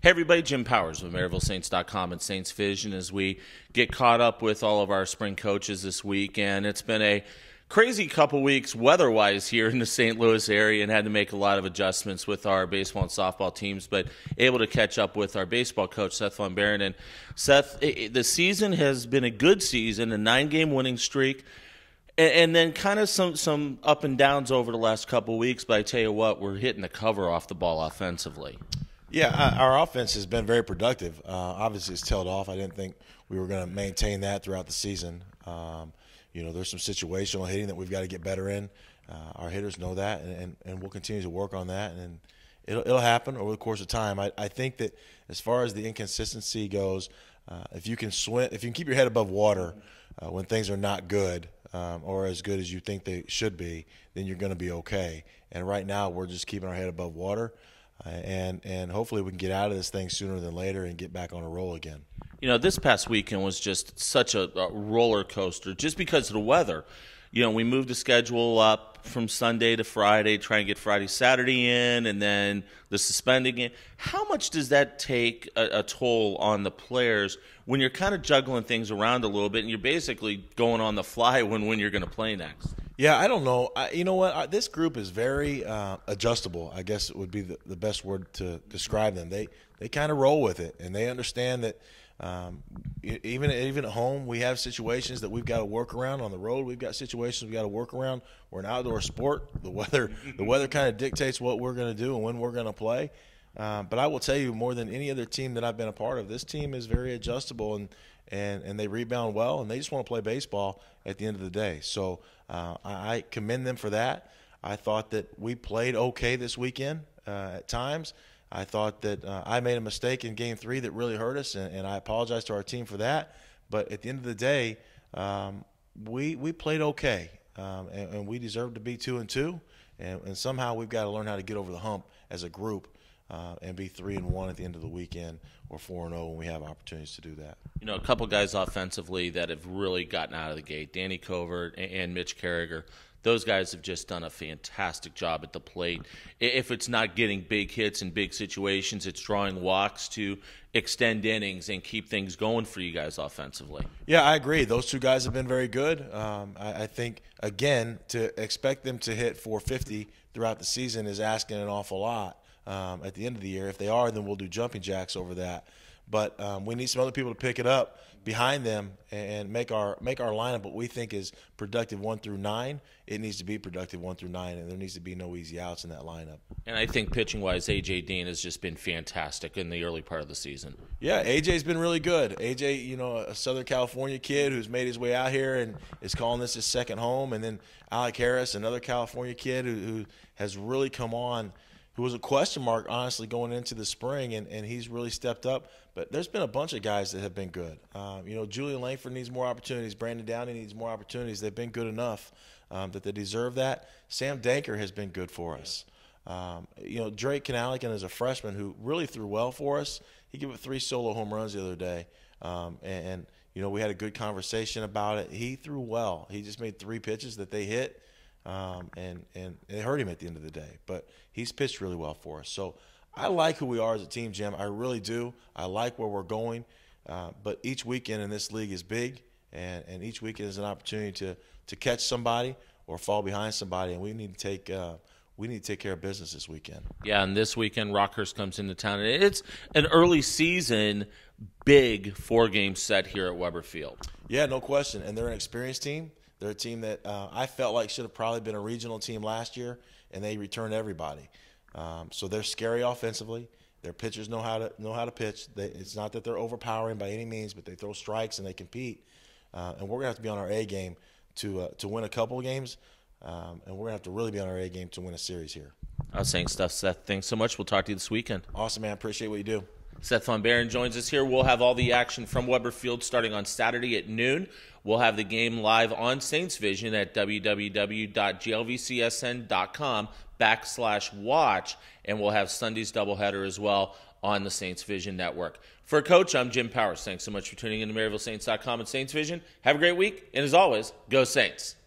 Hey everybody, Jim Powers with MaryvilleSaints.com and Saints Vision as we get caught up with all of our spring coaches this week. And it's been a crazy couple weeks weather-wise here in the St. Louis area and had to make a lot of adjustments with our baseball and softball teams, but able to catch up with our baseball coach, Seth Von Barron. And Seth, the season has been a good season, a 9-game winning streak. And then kind of some up and downs over the last couple of weeks, but I tell you what, we're hitting the cover off the ball offensively. Yeah, our offense has been very productive. Obviously, it's tailed off. I didn't think we were going to maintain that throughout the season. There's some situational hitting that we've got to get better in. Our hitters know that, and we'll continue to work on that, and it'll happen over the course of time. I think that as far as the inconsistency goes, if you can keep your head above water when things are not good or as good as you think they should be, then you're going to be okay. And right now, we're just keeping our head above water. And hopefully we can get out of this thing sooner than later and get back on a roll again. You know, this past weekend was just such a roller coaster just because of the weather. You know, we moved the schedule up from Sunday to Friday, trying to get Friday, Saturday in, and then the suspending it. How much does that take a toll on the players when you're kind of juggling things around a little bit and you're basically going on the fly when you're going to play next? Yeah, I don't know. You know what? This group is very adjustable, I guess it would be the best word to describe them. They kind of roll with it, and they understand that even at home we have situations that we've got to work around. On the road we've got situations we've got to work around. We're an outdoor sport. The weather kind of dictates what we're going to do and when we're going to play. But I will tell you, more than any other team that I've been a part of, this team is very adjustable, and they rebound well, and they just want to play baseball at the end of the day. So I commend them for that. I thought that we played okay this weekend at times. I thought that I made a mistake in Game 3 that really hurt us, and I apologize to our team for that. But at the end of the day, we played okay, and we deserve to be 2-2. And somehow we've got to learn how to get over the hump as a group and be 3-1 at the end of the weekend, or 4-0 when we have opportunities to do that. You know, a couple guys offensively that have really gotten out of the gate, Danny Covert and Mitch Carragher. Those guys have just done a fantastic job at the plate. If it's not getting big hits in big situations, it's drawing walks to extend innings and keep things going for you guys offensively. Yeah, I agree. Those two guys have been very good. I think, again, to expect them to hit 450 throughout the season is asking an awful lot at the end of the year. If they are, then we'll do jumping jacks over that. But we need some other people to pick it up behind them and make our lineup what we think is productive 1 through 9. It needs to be productive 1 through 9, and there needs to be no easy outs in that lineup. And I think pitching-wise, A.J. Dean has just been fantastic in the early part of the season. Yeah, A.J.'s been really good. A.J., a Southern California kid who's made his way out here and is calling this his second home. And then Alec Harris, another California kid who has really come on, who was a question mark, honestly, going into the spring, and he's really stepped up. But there's been a bunch of guys that have been good. Julian Langford needs more opportunities. Brandon Downey needs more opportunities. They've been good enough that they deserve that. Sam Danker has been good for us. Drake Canalican is a freshman who really threw well for us. He gave up 3 solo home runs the other day. We had a good conversation about it. He threw well. He just made 3 pitches that they hit. And it hurt him at the end of the day. But he's pitched really well for us. So I like who we are as a team, Jim. I really do. I like where we're going. But each weekend in this league is big, and each weekend is an opportunity to catch somebody or fall behind somebody, and we need to take care of business this weekend. Yeah, and this weekend Rockhurst comes into town. And it's an early season, big 4-game set here at Weber Field. Yeah, no question. And they're an experienced team. They're a team that I felt like should have probably been a regional team last year, and they returned everybody. So they're scary offensively. Their pitchers know how to pitch. It's not that they're overpowering by any means, but they throw strikes and they compete. And we're gonna have to be on our A game to win a couple of games, and we're gonna have to really be on our A game to win a series here. I was saying stuff, Seth. Thanks so much. We'll talk to you this weekend. Awesome, man. Appreciate what you do. Seth Von Barron joins us here. We'll have all the action from Weber Field starting on Saturday at noon. We'll have the game live on Saints Vision at www.glvcsn.com/watch, and we'll have Sunday's doubleheader as well on the Saints Vision Network. For Coach, I'm Jim Powers. Thanks so much for tuning in to MaryvilleSaints.com and Saints Vision. Have a great week, and as always, go Saints.